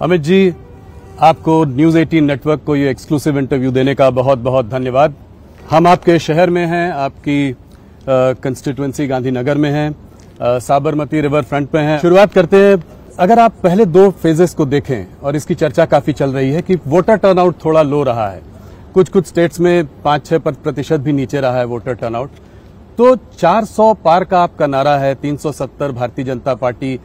अमित जी, आपको news 18 network को ये एक्सक्लूसिव इंटरव्यू देने का बहुत बहुत धन्यवाद। हम आपके शहर में हैं, आपकी कंस्टिट्यूएंसी गांधीनगर में हैं, साबरमती रिवर फ्रंट पे हैं। शुरुआत करते हैं, अगर आप पहले 2 फेजेस को देखें, और इसकी चर्चा काफी चल रही है कि वोटर टर्नआउट थोड़ा लो रहा है, कुछ स्टेट्स में 5-6% भी नीचे रहा है वोटर टर्नआउट। तो 400 पार का आपका नारा है, 370 भारतीय जनता पार्टी,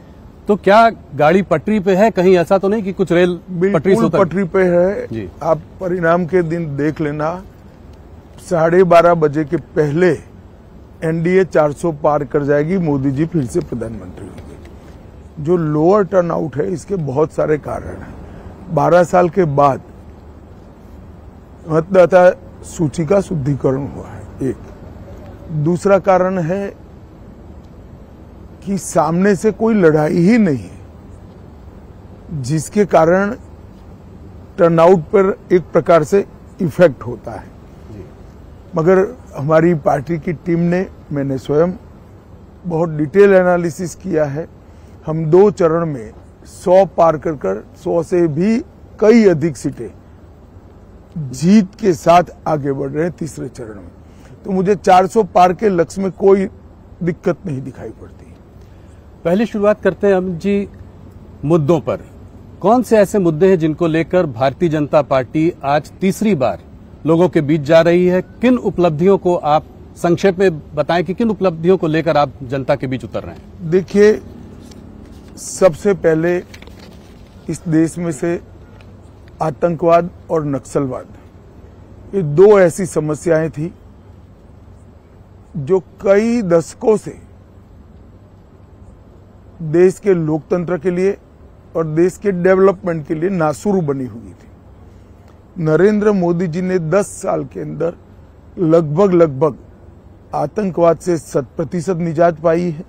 तो क्या गाड़ी पटरी पे है? कहीं ऐसा तो नहीं कि कुछ रेल पटरी पे है जी। आप परिणाम के दिन देख लेना, 12:30 बजे के पहले एनडीए 400 पार कर जाएगी, मोदी जी फिर से प्रधानमंत्री होंगे। जो लोअर टर्नआउट है, इसके बहुत सारे कारण हैं। 12 साल के बाद मतदाता सूची का शुद्धिकरण हुआ है, एक। दूसरा कारण है कि सामने से कोई लड़ाई ही नहीं है, जिसके कारण टर्नआउट पर एक प्रकार से इफेक्ट होता है। मगर हमारी पार्टी की टीम ने, मैंने स्वयं बहुत डिटेल एनालिसिस किया है। हम 2 चरण में 100 पार कर 100 से भी कई अधिक सीटें जीत के साथ आगे बढ़ रहे हैं तीसरे चरण में। तो मुझे 400 पार के लक्ष्य में कोई दिक्कत नहीं दिखाई पड़ती। पहले शुरुआत करते हैं अमित जी, मुद्दों पर। कौन से ऐसे मुद्दे हैं जिनको लेकर भारतीय जनता पार्टी आज तीसरी बार लोगों के बीच जा रही है? किन उपलब्धियों को आप संक्षेप में बताएं कि किन उपलब्धियों को लेकर आप जनता के बीच उतर रहे हैं? देखिए, सबसे पहले इस देश में से आतंकवाद और नक्सलवाद, ये 2 ऐसी समस्याएं थी जो कई दशकों से देश के लोकतंत्र के लिए और देश के डेवलपमेंट के लिए नासुर बनी हुई थी। नरेंद्र मोदी जी ने 10 साल के अंदर लगभग आतंकवाद से 100% निजात पाई है,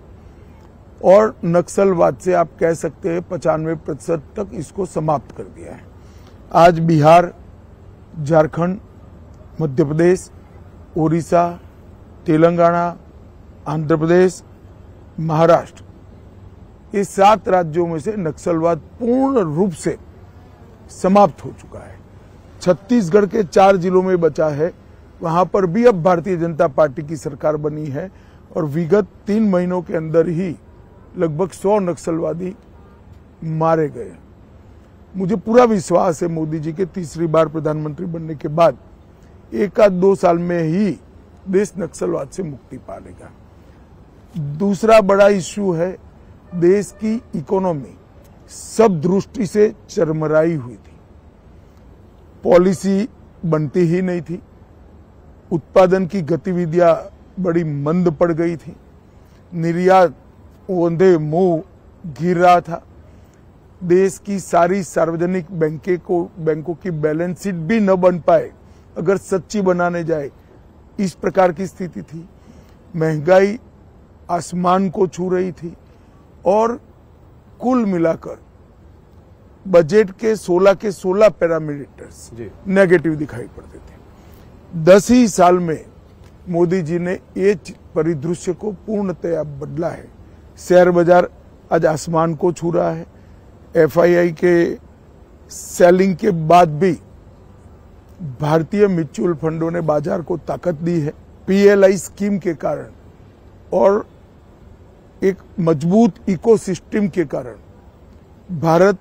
और नक्सलवाद से आप कह सकते हैं 95% तक इसको समाप्त कर दिया है। आज बिहार, झारखंड, मध्य प्रदेश, उड़ीसा, तेलंगाना, आंध्र प्रदेश, महाराष्ट्र, ये 7 राज्यों में से नक्सलवाद पूर्ण रूप से समाप्त हो चुका है। छत्तीसगढ़ के 4 जिलों में बचा है, वहां पर भी अब भारतीय जनता पार्टी की सरकार बनी है, और विगत 3 महीनों के अंदर ही लगभग 100 नक्सलवादी मारे गए। मुझे पूरा विश्वास है मोदी जी के तीसरी बार प्रधानमंत्री बनने के बाद 1-2 साल में ही देश नक्सलवाद से मुक्ति पा लेगा। दूसरा बड़ा इश्यू है, देश की इकोनॉमी सब दृष्टि से चरमराई हुई थी। पॉलिसी बनती ही नहीं थी, उत्पादन की गतिविधियां बड़ी मंद पड़ गई थी, निर्यात ओंधे मुंह गिर रहा था, देश की सारी सार्वजनिक बैंकों की बैलेंस शीट भी न बन पाए अगर सच्ची बनाने जाए, इस प्रकार की स्थिति थी। महंगाई आसमान को छू रही थी, और कुल मिलाकर बजट के 16 पैरामीटर्स नेगेटिव दिखाई पड़ते थे। 10 ही साल में मोदी जी ने ये परिदृश्य को पूर्णतया बदला है। शेयर बाजार आज आसमान को छू रहा है। एफआईआई के सेलिंग के बाद भी भारतीय म्यूचुअल फंडों ने बाजार को ताकत दी है। पीएलआई स्कीम के कारण और एक मजबूत इकोसिस्टम के कारण भारत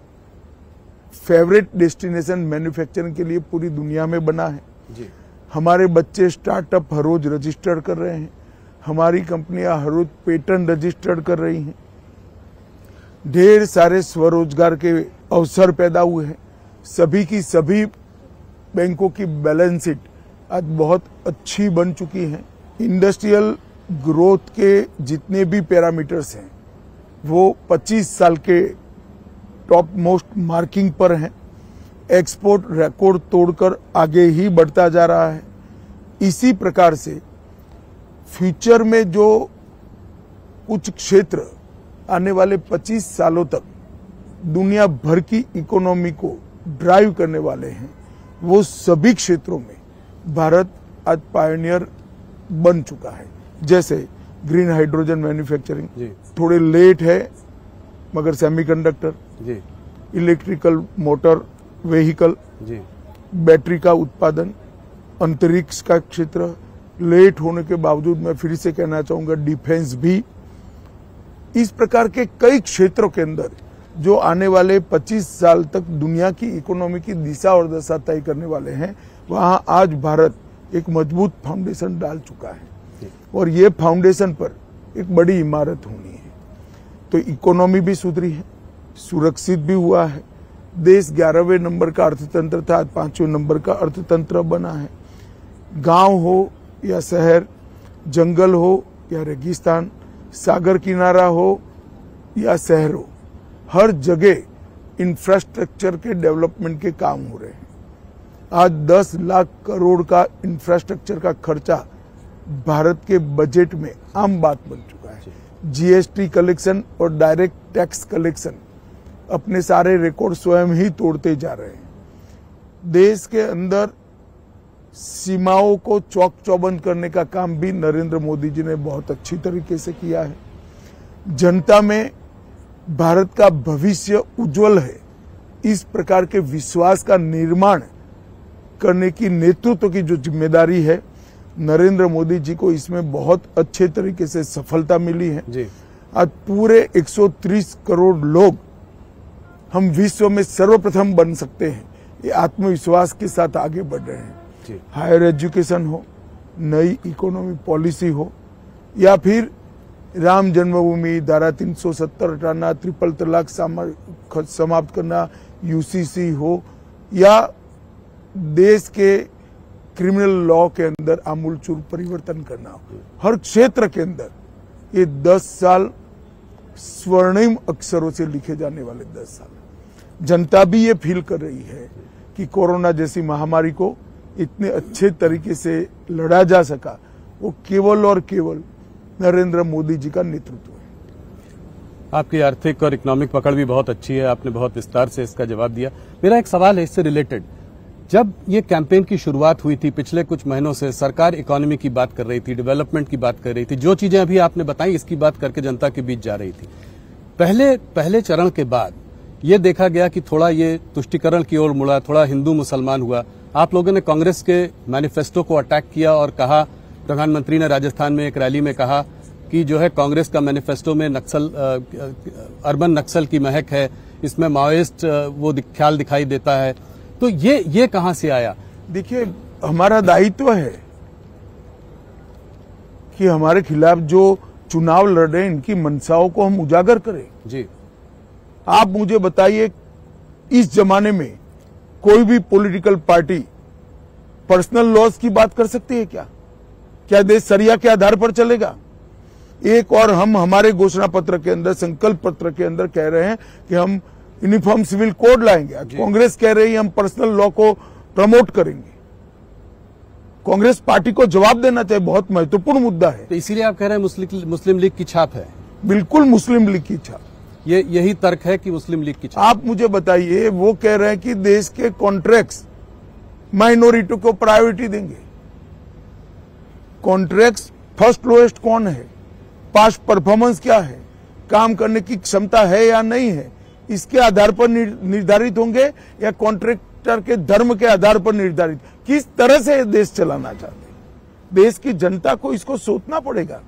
फेवरेट डेस्टिनेशन मैन्युफैक्चरिंग के लिए पूरी दुनिया में बना है जी। हमारे बच्चे स्टार्टअप हर रोज रजिस्टर कर रहे हैं, हमारी कंपनियां हर रोज पेटेंट रजिस्टर्ड कर रही हैं, ढेर सारे स्वरोजगार के अवसर पैदा हुए हैं। सभी की सभी बैंकों की बैलेंस शीट आज बहुत अच्छी बन चुकी है। इंडस्ट्रियल ग्रोथ के जितने भी पैरामीटर्स हैं वो 25 साल के टॉप मोस्ट मार्किंग पर हैं। एक्सपोर्ट रिकॉर्ड तोड़कर आगे ही बढ़ता जा रहा है। इसी प्रकार से फ्यूचर में जो कुछ क्षेत्र आने वाले 25 सालों तक दुनिया भर की इकोनॉमी को ड्राइव करने वाले हैं, वो सभी क्षेत्रों में भारत आज पायनियर बन चुका है। जैसे ग्रीन हाइड्रोजन मैन्युफैक्चरिंग थोड़े लेट है, मगर सेमीकंडक्टर, इलेक्ट्रिकल मोटर व्हीकल, जी बैटरी का उत्पादन, अंतरिक्ष का क्षेत्र, लेट होने के बावजूद मैं फिर से कहना चाहूंगा डिफेंस भी। इस प्रकार के कई क्षेत्रों के अंदर जो आने वाले 25 साल तक दुनिया की इकोनॉमी की दिशा और दशा तय करने वाले हैं, वहां आज भारत एक मजबूत फाउंडेशन डाल चुका है और ये फाउंडेशन पर एक बड़ी इमारत होनी है। तो इकोनॉमी भी सुधरी है, सुरक्षित भी हुआ है। देश 11वें नंबर का अर्थतंत्र था, आज 5वें नंबर का अर्थतंत्र बना है। गांव हो या शहर, जंगल हो या रेगिस्तान, सागर किनारा हो या शहर हो, हर जगह इंफ्रास्ट्रक्चर के डेवलपमेंट के काम हो रहे हैं। आज 10 लाख करोड़ का इंफ्रास्ट्रक्चर का खर्चा भारत के बजट में आम बात बन चुका है। जीएसटी कलेक्शन और डायरेक्ट टैक्स कलेक्शन अपने सारे रिकॉर्ड स्वयं ही तोड़ते जा रहे हैं। देश के अंदर सीमाओं को चौक चौबंद करने का काम भी नरेंद्र मोदी जी ने बहुत अच्छी तरीके से किया है। जनता में भारत का भविष्य उज्जवल है, इस प्रकार के विश्वास का निर्माण करने की नेतृत्व की जो जिम्मेदारी है, नरेंद्र मोदी जी को इसमें बहुत अच्छे तरीके से सफलता मिली है। जी। आज पूरे 130 करोड़ लोग हम विश्व में सर्वप्रथम बन सकते हैं, ये आत्मविश्वास के साथ आगे बढ़ रहे हैं। हायर एजुकेशन हो, नई इकोनॉमी पॉलिसी हो, या फिर राम जन्मभूमि, धारा 370 हटाना, ट्रिपल तलाक समाप्त करना, यूसीसी हो, या देश के क्रिमिनल लॉ के अंदर आमूलचूल परिवर्तन करना हो, हर क्षेत्र के अंदर ये 10 साल स्वर्णिम अक्षरों से लिखे जाने वाले 10 साल। जनता भी ये फील कर रही है कि कोरोना जैसी महामारी को इतने अच्छे तरीके से लड़ा जा सका, वो केवल और केवल नरेंद्र मोदी जी का नेतृत्व है। आपकी आर्थिक और इकोनॉमिक पकड़ भी बहुत अच्छी है, आपने बहुत विस्तार से इसका जवाब दिया। मेरा एक सवाल है इससे रिलेटेड, जब ये कैंपेन की शुरुआत हुई थी पिछले कुछ महीनों से, सरकार इकोनॉमी की बात कर रही थी, डेवलपमेंट की बात कर रही थी, जो चीजें अभी आपने बताई इसकी बात करके जनता के बीच जा रही थी। पहले चरण के बाद ये देखा गया कि थोड़ा ये तुष्टीकरण की ओर मुड़ा, थोड़ा हिंदू मुसलमान हुआ। आप लोगों ने कांग्रेस के मैनिफेस्टो को अटैक किया और कहा, प्रधानमंत्री ने राजस्थान में एक रैली में कहा कि जो है कांग्रेस का मैनिफेस्टो में अर्बन नक्सल की महक है, इसमें माओइस्ट वो ख्याल दिखाई देता है। तो ये कहां से आया? देखिए, हमारा दायित्व है कि हमारे खिलाफ जो चुनाव लड़ रहे हैं इनकी मंशाओं को हम उजागर करें। जी, आप मुझे बताइए, इस जमाने में कोई भी पॉलिटिकल पार्टी पर्सनल लॉस की बात कर सकती है क्या? क्या देश सरिया के आधार पर चलेगा? एक और हम हमारे घोषणा पत्र के अंदर, संकल्प पत्र के अंदर कह रहे हैं कि हम यूनिफॉर्म सिविल कोड लाएंगे। कांग्रेस कह रही है हम पर्सनल लॉ को प्रमोट करेंगे। कांग्रेस पार्टी को जवाब देना चाहिए, बहुत महत्वपूर्ण मुद्दा है। तो इसीलिए आप कह रहे हैं मुस्लिम लीग की छाप है? बिल्कुल मुस्लिम लीग की छाप। यही तर्क है कि मुस्लिम लीग की छाप। आप मुझे बताइए, वो कह रहे हैं कि देश के कॉन्ट्रैक्ट्स माइनॉरिटी को प्रायोरिटी देंगे। कॉन्ट्रैक्ट्स फर्स्ट लोएस्ट कौन है, पास्ट परफॉर्मेंस क्या है, काम करने की क्षमता है या नहीं है, इसके आधार पर निर्धारित होंगे या कॉन्ट्रैक्टर के धर्म के आधार पर निर्धारित? किस तरह से देश चलाना चाहते हैं? देश की जनता को इसको सोचना पड़ेगा।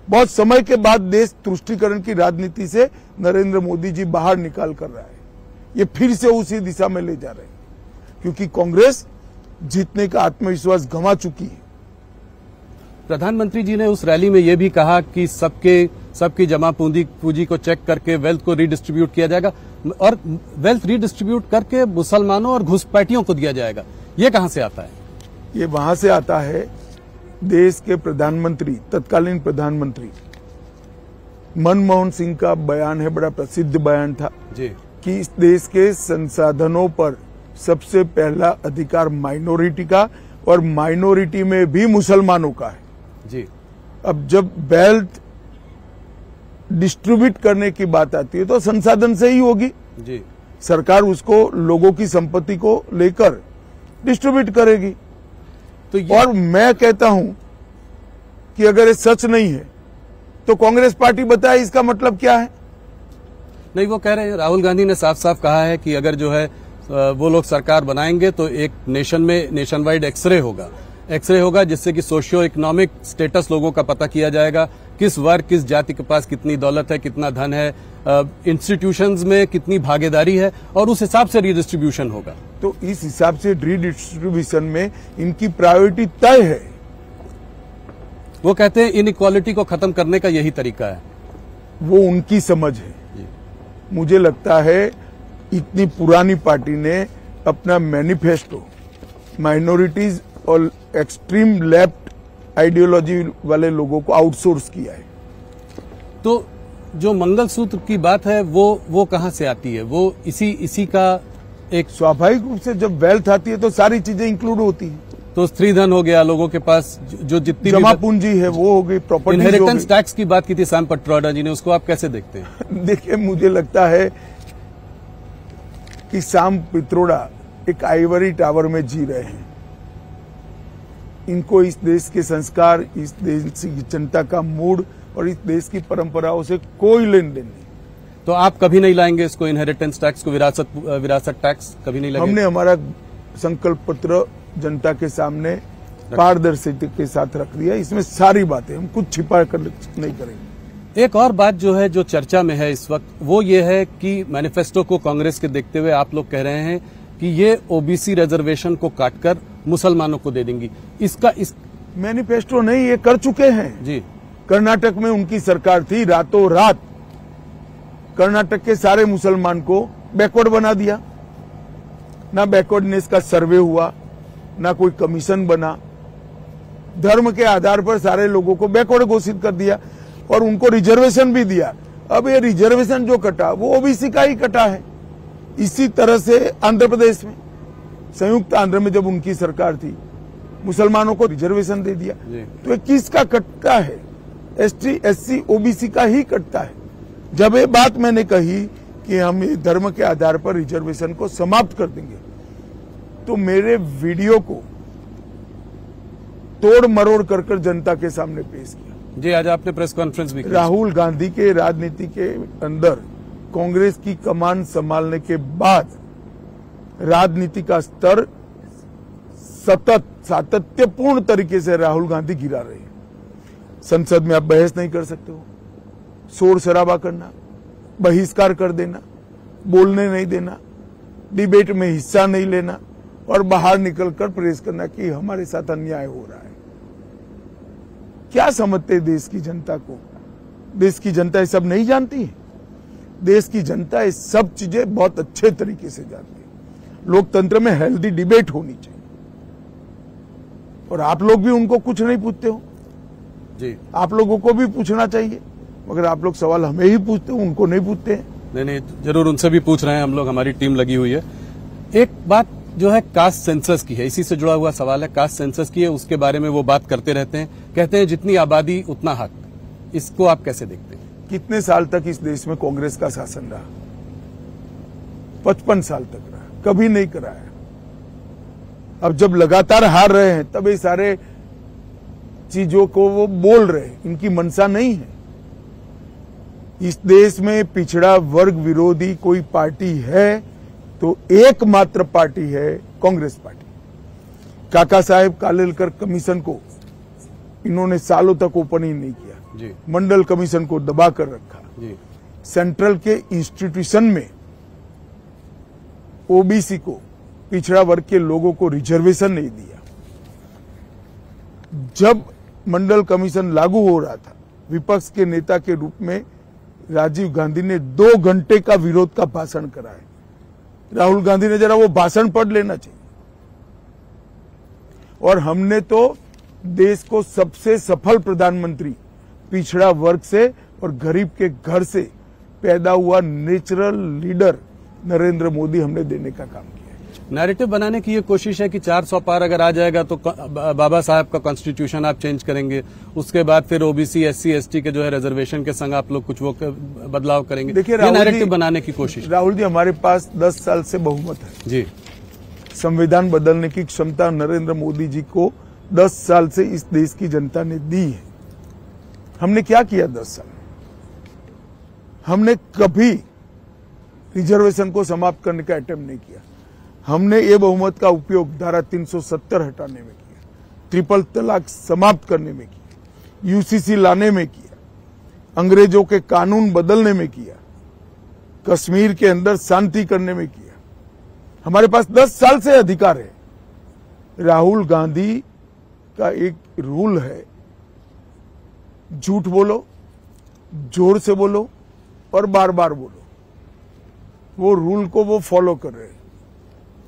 बहुत समय के बाद देश तुष्टीकरण की राजनीति से नरेंद्र मोदी जी बाहर निकाल कर रहा है, ये फिर से उसी दिशा में ले जा रहे हैं, क्योंकि कांग्रेस जीतने का आत्मविश्वास गंवा चुकी है। प्रधानमंत्री जी ने उस रैली में यह भी कहा कि सबकी जमा पूंजी को चेक करके वेल्थ को रीडिस्ट्रीब्यूट किया जाएगा, और वेल्थ रीडिस्ट्रीब्यूट करके मुसलमानों और घुसपैठियों को दिया जाएगा। ये कहां से आता है? ये वहां से आता है, देश के प्रधानमंत्री, तत्कालीन प्रधानमंत्री मनमोहन सिंह का बयान है, बड़ा प्रसिद्ध बयान था जी, कि इस देश के संसाधनों पर सबसे पहला अधिकार माइनॉरिटी का, और माइनॉरिटी में भी मुसलमानों का है। जी, अब जब वेल्थ डिस्ट्रीब्यूट करने की बात आती है तो संसाधन से ही होगी। जी, सरकार उसको लोगों की संपत्ति को लेकर डिस्ट्रीब्यूट करेगी। तो और मैं कहता हूं कि अगर ये सच नहीं है तो कांग्रेस पार्टी बताए इसका मतलब क्या है। नहीं, वो कह रहे हैं, राहुल गांधी ने साफ साफ कहा है कि अगर जो है वो लोग सरकार बनाएंगे तो एक नेशन वाइड एक्सरे होगा जिससे कि सोशियो इकोनॉमिक स्टेटस लोगों का पता किया जाएगा, किस वर्ग किस जाति के पास कितनी दौलत है, कितना धन है, इंस्टीट्यूशंस में कितनी भागीदारी है, और उस हिसाब से रिडिस्ट्रीब्यूशन होगा। तो इस हिसाब से रिडिस्ट्रीब्यूशन में इनकी प्रायोरिटी तय है। वो कहते हैं इनइक्वालिटी को खत्म करने का यही तरीका है। वो उनकी समझ है। मुझे लगता है इतनी पुरानी पार्टी ने अपना मैनिफेस्टो माइनॉरिटीज और एक्सट्रीम लेफ्ट आइडियोलॉजी वाले लोगों को आउटसोर्स किया है। तो जो मंगलसूत्र की बात है वो कहां से आती है? वो इसी का एक स्वाभाविक रूप से जब वेल्थ आती है तो सारी चीजें इंक्लूड होती हैं। तो स्त्री धन हो गया, लोगों के पास जो जितनी जमा पूंजी है वो हो गई, प्रॉपर्टी। इनहेरिटेंस टैक्स की बात की थी सैम पित्रोदा जी ने, उसको आप कैसे देखते हैं? देखिए, मुझे लगता है कि सैम पित्रोदा एक आइवरी टावर में जी रहे हैं। इनको इस देश के संस्कार, इस देश की जनता का मूड और इस देश की परंपराओं से कोई लेन देन नहीं। तो आप कभी नहीं लाएंगे इसको, इनहेरिटेंस टैक्स को, विरासत टैक्स कभी नहीं लाएंगे? हमने हमारा संकल्प पत्र जनता के सामने पारदर्शिता के साथ रख दिया। इसमें सारी बातें, हम कुछ छिपा कर नहीं करेंगे। एक और बात जो है, जो चर्चा में है इस वक्त, वो ये है कि मैनिफेस्टो को कांग्रेस के देखते हुए आप लोग कह रहे हैं कि ये ओबीसी रिजर्वेशन को काटकर मुसलमानों को दे देंगी। इस मैनिफेस्टो नहीं, ये कर चुके हैं जी। कर्नाटक में उनकी सरकार थी, रातों रात कर्नाटक के सारे मुसलमान को बैकवर्ड बना दिया। ना बैकवर्डनेस का सर्वे हुआ, ना कोई कमीशन बना, धर्म के आधार पर सारे लोगों को बैकवर्ड घोषित कर दिया और उनको रिजर्वेशन भी दिया। अब ये रिजर्वेशन जो कटा वो ओबीसी का ही कटा है। इसी तरह से आंध्र प्रदेश में, संयुक्त आंध्र में जब उनकी सरकार थी, मुसलमानों को रिजर्वेशन दे दिया। तो ये किसका कटता है? एसटी, एससी, ओबीसी का ही कटता है। जब ये बात मैंने कही कि हम ये धर्म के आधार पर रिजर्वेशन को समाप्त कर देंगे, तो मेरे वीडियो को तोड़ मरोड़ कर जनता के सामने पेश किया। जी, आज आपने प्रेस कॉन्फ्रेंस भी की। राहुल गांधी के राजनीति के अंदर कांग्रेस की कमान संभालने के बाद राजनीति का स्तर सतत सातत्यपूर्ण तरीके से राहुल गांधी गिरा रहे हैं। संसद में आप बहस नहीं कर सकते हो, शोर शराबा करना, बहिष्कार कर देना, बोलने नहीं देना, डिबेट में हिस्सा नहीं लेना और बाहर निकलकर प्रेस करना कि हमारे साथ अन्याय हो रहा है। क्या समझते देश की जनता को? देश की जनता ये सब नहीं जानती है। देश की जनता ये सब चीजें बहुत अच्छे तरीके से जानती है। लोकतंत्र में हेल्दी डिबेट होनी चाहिए और आप लोग भी उनको कुछ नहीं पूछते हो जी। आप लोगों को भी पूछना चाहिए, मगर आप लोग सवाल हमें ही पूछते हो, उनको नहीं पूछते हैं। नहीं, जरूर उनसे भी पूछ रहे हैं हम लोग, हमारी टीम लगी हुई है। एक बात जो है कास्ट सेंसस की है, इसी से जुड़ा हुआ सवाल है। कास्ट सेंसस की है, उसके बारे में वो बात करते रहते हैं, कहते हैं जितनी आबादी उतना हक। इसको आप कैसे देखते हैं? कितने साल तक इस देश में कांग्रेस का शासन रहा? 55 साल तक रहा, कभी नहीं कराया। अब जब लगातार हार रहे हैं तब ये सारे चीजों को वो बोल रहे हैं। इनकी मंशा नहीं है। इस देश में पिछड़ा वर्ग विरोधी कोई पार्टी है तो एकमात्र पार्टी है कांग्रेस पार्टी। काका साहेब कालेलकर कमीशन को इन्होंने सालों तक ओपन ही नहीं किया जी। मंडल कमीशन को दबा कर रखा जी। सेंट्रल के इंस्टीट्यूशन में ओबीसी को, पिछड़ा वर्ग के लोगों को रिजर्वेशन नहीं दिया। जब मंडल कमीशन लागू हो रहा था, विपक्ष के नेता के रूप में राजीव गांधी ने 2 घंटे का विरोध का भाषण कराया। राहुल गांधी ने जरा वो भाषण पढ़ लेना चाहिए। और हमने तो देश को सबसे सफल प्रधानमंत्री पिछड़ा वर्ग से और गरीब के घर से पैदा हुआ नेचुरल लीडर नरेंद्र मोदी हमने देने का काम किया। नैरेटिव बनाने की ये कोशिश है कि 400 पार अगर आ जाएगा तो बाबा साहब का कॉन्स्टिट्यूशन आप चेंज करेंगे, उसके बाद फिर ओबीसी, एससी, एसटी के जो है रिजर्वेशन के संग आप लोग कुछ वो बदलाव करेंगे। देखिए, नैरेटिव बनाने की कोशिश। राहुल जी, हमारे पास 10 साल से बहुमत है जी। संविधान बदलने की क्षमता नरेंद्र मोदी जी को 10 साल से इस देश की जनता ने दी है। हमने क्या किया 10 साल? हमने कभी रिजर्वेशन को समाप्त करने का अटेम्प्ट नहीं किया। हमने ये बहुमत का उपयोग धारा 370 हटाने में किया, ट्रिपल तलाक समाप्त करने में किया, यूसीसी लाने में किया, अंग्रेजों के कानून बदलने में किया, कश्मीर के अंदर शांति करने में किया। हमारे पास 10 साल से अधिकार है। राहुल गांधी का एक रूल है, झूठ बोलो, जोर से बोलो और बार बार बोलो। वो रूल को वो फॉलो कर रहे हैं।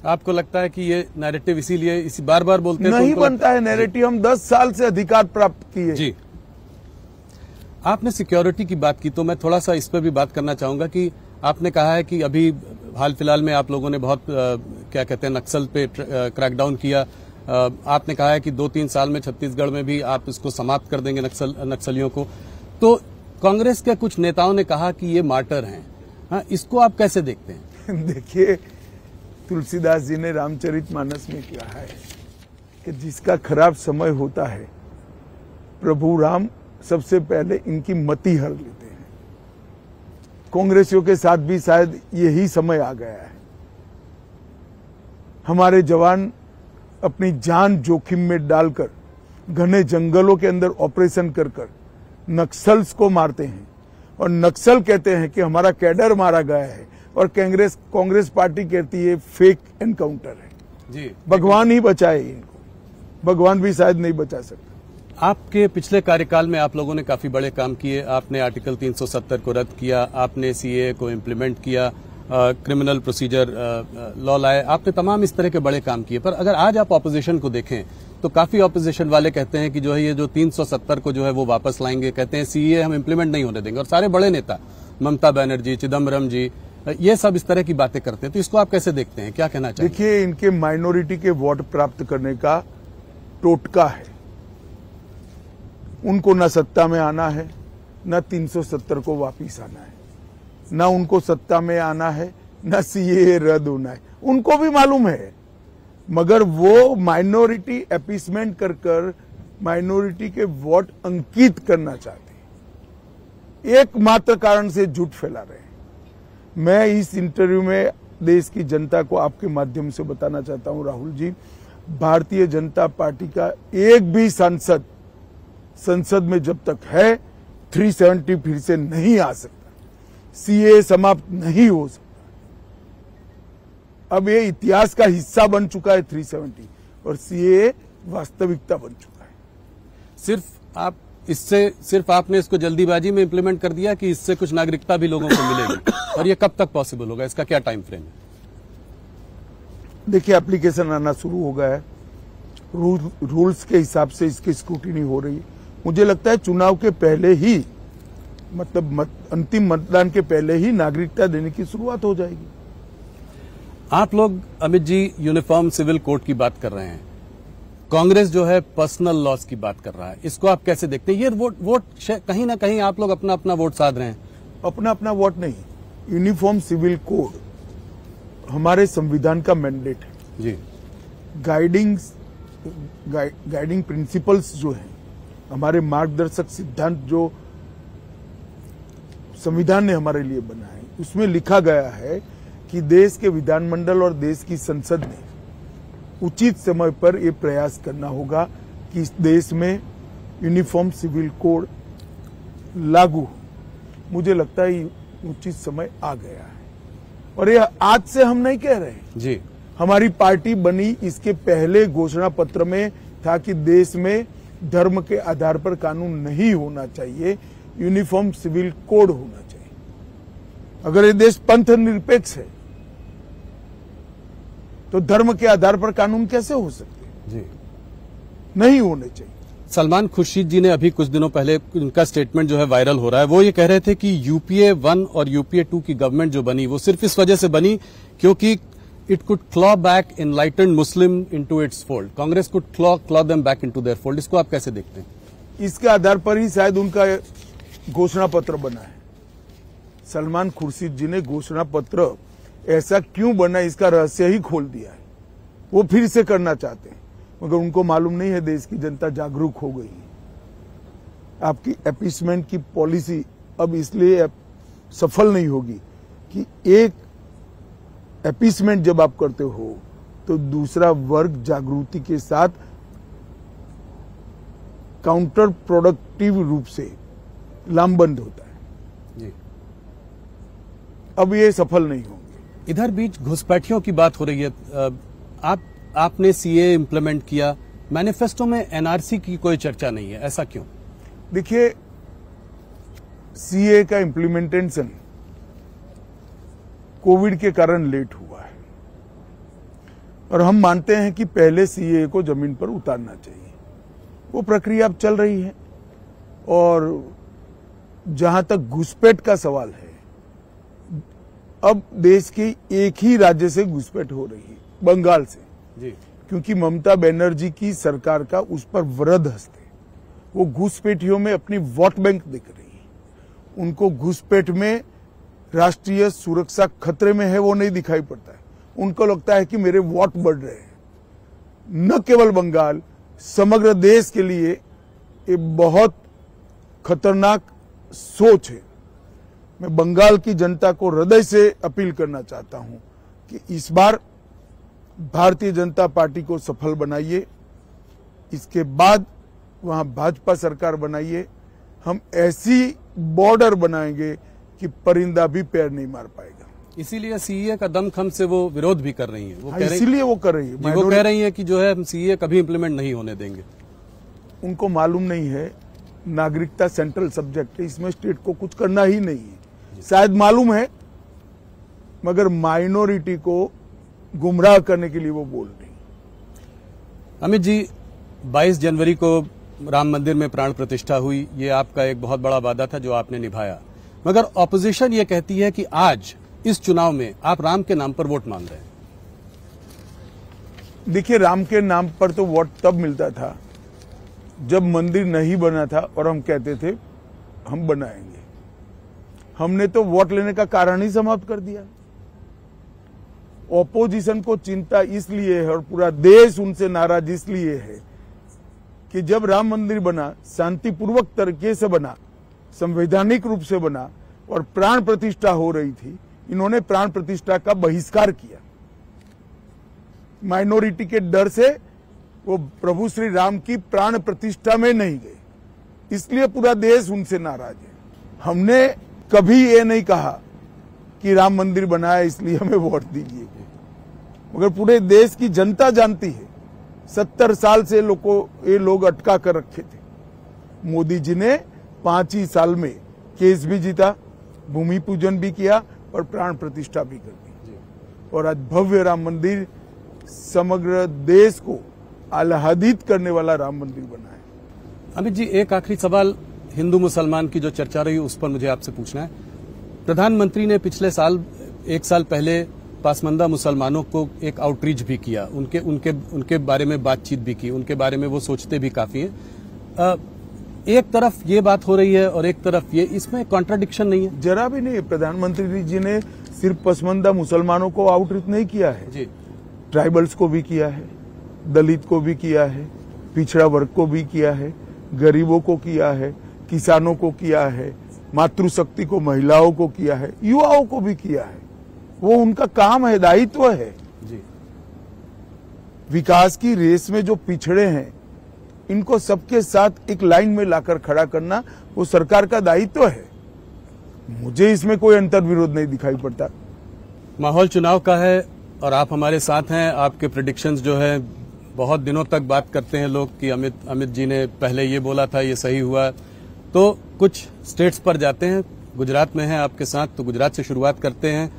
आपको लगता है कि ये नैरेटिव इसीलिए इसी बार बार बोलते हैं? नहीं बनता है नैरेटिव। हम 10 साल से अधिकार प्राप्त किए। जी, आपने सिक्योरिटी की बात की तो मैं थोड़ा सा इस पर भी बात करना चाहूंगा कि आपने कहा है कि अभी हाल फिलहाल में आप लोगों ने बहुत क्या कहते हैं नक्सल पे क्रैकडाउन किया। आपने कहा है कि 2-3 साल में छत्तीसगढ़ में भी आप इसको समाप्त कर देंगे नक्सलियों को। तो कांग्रेस के कुछ नेताओं ने कहा कि ये मार्टर हैं। हाँ, इसको आप कैसे देखते हैं? देखिए, तुलसीदास जी ने रामचरितमानस में कहा है कि जिसका खराब समय होता है प्रभु राम सबसे पहले इनकी मति हर लेते हैं। कांग्रेसियों के साथ भी शायद यही समय आ गया है। हमारे जवान अपनी जान जोखिम में डालकर घने जंगलों के अंदर ऑपरेशन कर कर नक्सल्स को मारते हैं और नक्सल कहते हैं कि हमारा कैडर मारा गया है और कांग्रेस पार्टी कहती है फेक एनकाउंटर है। जी, भगवान ही बचाए इनको, भगवान भी शायद नहीं बचा सकते। आपके पिछले कार्यकाल में आप लोगों ने काफी बड़े काम किए। आपने आर्टिकल 370 को रद्द किया, आपने सीएए को इम्प्लीमेंट किया, क्रिमिनल प्रोसीजर लॉ लाए, आपने तमाम इस तरह के बड़े काम किए। पर अगर आज आप ऑपोजिशन को देखें तो काफी ऑपोजिशन वाले कहते हैं कि जो है ये जो 370 को जो है वो वापस लाएंगे, कहते हैं सीएए हम इम्प्लीमेंट नहीं होने देंगे। और सारे बड़े नेता ममता बनर्जी, चिदम्बरम जी, ये सब इस तरह की बातें करते हैं। तो इसको आप कैसे देखते हैं, क्या कहना चाहिए? देखिए, इनके माइनॉरिटी के वोट प्राप्त करने का टोटका है। उनको न सत्ता में आना है, न 370 को वापिस आना है, न उनको सत्ता में आना है, न सीएए रद्द होना है। उनको भी मालूम है, मगर वो माइनॉरिटी अपीसमेंट कर कर माइनॉरिटी के वोट अंकित करना चाहते हैं। एकमात्र कारण से झूठ फैला रहे हैं। मैं इस इंटरव्यू में देश की जनता को आपके माध्यम से बताना चाहता हूं, राहुल जी, भारतीय जनता पार्टी का एक भी सांसद संसद में जब तक है 370 फिर से नहीं आ सकता, सीएए समाप्त नहीं हो सकता। अब ये इतिहास का हिस्सा बन चुका है 370 और सीएए वास्तविकता बन चुका है। सिर्फ आपने इसको जल्दीबाजी में इंप्लीमेंट कर दिया कि इससे कुछ नागरिकता भी लोगों को मिलेगी? और ये कब तक पॉसिबल होगा, इसका क्या टाइम फ्रेम है? देखिए, एप्लीकेशन आना शुरू हो गया है, रूल्स के हिसाब से इसकी स्क्रूटिनी हो रही है। मुझे लगता है चुनाव के पहले ही, मतलब अंतिम मतदान के पहले ही नागरिकता देने की शुरुआत हो जाएगी। आप लोग, Amit ji, uniform civil code की बात कर रहे हैं, कांग्रेस जो है पर्सनल लॉस की बात कर रहा है। इसको आप कैसे देखते हैं? ये वोट कहीं ना कहीं आप लोग अपना अपना वोट साध रहे हैं। अपना अपना वोट नहीं, यूनिफॉर्म सिविल कोड हमारे संविधान का मैंडेट है जी। गाइडिंग प्रिंसिपल्स जो है, हमारे मार्गदर्शक सिद्धांत जो संविधान ने हमारे लिए बनाया है, उसमें लिखा गया है कि देश के विधानमंडल और देश की संसद ने उचित समय पर यह प्रयास करना होगा कि इस देश में यूनिफॉर्म सिविल कोड लागू हो। मुझे लगता है उचित समय आ गया है और ये आज से हम नहीं कह रहे हैं जी। हमारी पार्टी बनी इसके पहले घोषणा पत्र में था कि देश में धर्म के आधार पर कानून नहीं होना चाहिए, यूनिफॉर्म सिविल कोड होना चाहिए। अगर ये देश पंथ निरपेक्ष है तो धर्म के आधार पर कानून कैसे हो सकते हैं? जी, नहीं होने चाहिए। सलमान खुर्शीद जी ने अभी कुछ दिनों पहले उनका स्टेटमेंट जो है वायरल हो रहा है। वो ये कह रहे थे कि यूपीए 1 और यूपीए 2 की गवर्नमेंट जो बनी वो सिर्फ इस वजह से बनी क्योंकि it could claw back enlightened Muslim into its fold. Congress could claw them back into their fold. इसको आप कैसे देखते हैं? इसके आधार पर ही शायद उनका घोषणा पत्र बना है। सलमान खुर्शीद जी ने घोषणा पत्र ऐसा क्यों बना, इसका रहस्य ही खोल दिया है। वो फिर से करना चाहते हैं मगर उनको मालूम नहीं है देश की जनता जागरूक हो गई है। आपकी अपीसमेंट की पॉलिसी अब इसलिए सफल नहीं होगी कि एक एपीसमेंट जब आप करते हो तो दूसरा वर्ग जागृति के साथ काउंटर प्रोडक्टिव रूप से लामबंद होता है जी। अब ये सफल नहीं होंगे। इधर बीच घुसपैठियों की बात हो रही है। आपने सीए इम्प्लीमेंट किया, मैनिफेस्टो में एनआरसी की कोई चर्चा नहीं है, ऐसा क्यों? देखिए, सीए का इम्प्लीमेंटेशन कोविड के कारण लेट हुआ है और हम मानते हैं कि पहले सीए को जमीन पर उतारना चाहिए। वो प्रक्रिया अब चल रही है और जहां तक घुसपैठ का सवाल है, अब देश के एक ही राज्य से घुसपैठ हो रही है, बंगाल से जी। क्योंकि ममता बनर्जी की सरकार का उस पर वृहद हस्त है। वो घुसपैठियों में अपनी वोट बैंक दिख रही है। उनको घुसपैठ में राष्ट्रीय सुरक्षा खतरे में है वो नहीं दिखाई पड़ता है। उनको लगता है कि मेरे वोट बढ़ रहे हैं। न केवल बंगाल, समग्र देश के लिए ये बहुत खतरनाक सोच है। मैं बंगाल की जनता को हृदय से अपील करना चाहता हूं कि इस बार भारतीय जनता पार्टी को सफल बनाइए, इसके बाद वहां भाजपा सरकार बनाइए। हम ऐसी बॉर्डर बनाएंगे कि परिंदा भी पैर नहीं मार पाएगा। इसीलिए सीए का दमखम से वो विरोध भी कर रही हैं। वो इसीलिए वो कर रही है। वो कह रही है कि जो है हम सीए कभी इम्प्लीमेंट नहीं होने देंगे। उनको मालूम नहीं है नागरिकता सेंट्रल सब्जेक्ट है, इसमें स्टेट को कुछ करना ही नहीं है। शायद मालूम है मगर माइनॉरिटी को गुमराह करने के लिए वो बोल रही। अमित जी, 22 जनवरी को राम मंदिर में प्राण प्रतिष्ठा हुई, ये आपका एक बहुत बड़ा वादा था जो आपने निभाया, मगर ऑपोजिशन ये कहती है कि आज इस चुनाव में आप राम के नाम पर वोट मांग रहे हैं। देखिए, राम के नाम पर तो वोट तब मिलता था जब मंदिर नहीं बना था और हम कहते थे हम बनाएंगे। हमने तो वोट लेने का कारण ही समाप्त कर दिया। ऑपोजिशन को चिंता इसलिए है और पूरा देश उनसे नाराज इसलिए है कि जब राम मंदिर बना, शांतिपूर्वक तरीके से बना, संवैधानिक रूप से बना और प्राण प्रतिष्ठा हो रही थी, इन्होंने प्राण प्रतिष्ठा का बहिष्कार किया। माइनॉरिटी के डर से वो प्रभु श्री राम की प्राण प्रतिष्ठा में नहीं गए, इसलिए पूरा देश उनसे नाराज है। हमने कभी ये नहीं कहा कि राम मंदिर बनाया इसलिए हमें वोट दीजिए, मगर पूरे देश की जनता जानती है 70 साल से ये लोग अटका कर रखे थे। मोदी जी ने 5 ही साल में केस भी जीता, भूमि पूजन भी किया और प्राण प्रतिष्ठा भी कर दी और आज भव्य राम मंदिर समग्र देश को आह्लादित करने वाला राम मंदिर बना है। अमित जी, एक आखिरी सवाल हिंदू मुसलमान की जो चर्चा रही उस पर मुझे आपसे पूछना है। प्रधानमंत्री ने पिछले साल, 1 साल पहले पासमानदा मुसलमानों को एक आउटरीच भी किया, उनके बारे में बातचीत भी की, उनके बारे में वो सोचते भी काफी हैं। एक तरफ ये बात हो रही है और एक तरफ ये, इसमें कॉन्ट्राडिक्शन नहीं है? जरा भी नहीं। प्रधानमंत्री जी ने सिर्फ पसमानदा मुसलमानों को आउटरीच नहीं किया है जी, ट्राइबल्स को भी किया है, दलित को भी किया है, पिछड़ा वर्ग को भी किया है, गरीबों को किया है, किसानों को किया है, मातृशक्ति को, महिलाओं को किया है, युवाओं को भी किया है। वो उनका काम है, दायित्व है जी। विकास की रेस में जो पिछड़े हैं इनको सबके साथ एक लाइन में लाकर खड़ा करना वो सरकार का दायित्व है। मुझे इसमें कोई अंतर विरोध नहीं दिखाई पड़ता। माहौल चुनाव का है और आप हमारे साथ हैं। आपके प्रेडिक्शंस जो है, बहुत दिनों तक बात करते हैं लोग कि अमित जी ने पहले ये बोला था, ये सही हुआ। तो कुछ स्टेट्स पर जाते हैं, गुजरात में हैं आपके साथ, तो गुजरात से शुरुआत करते हैं।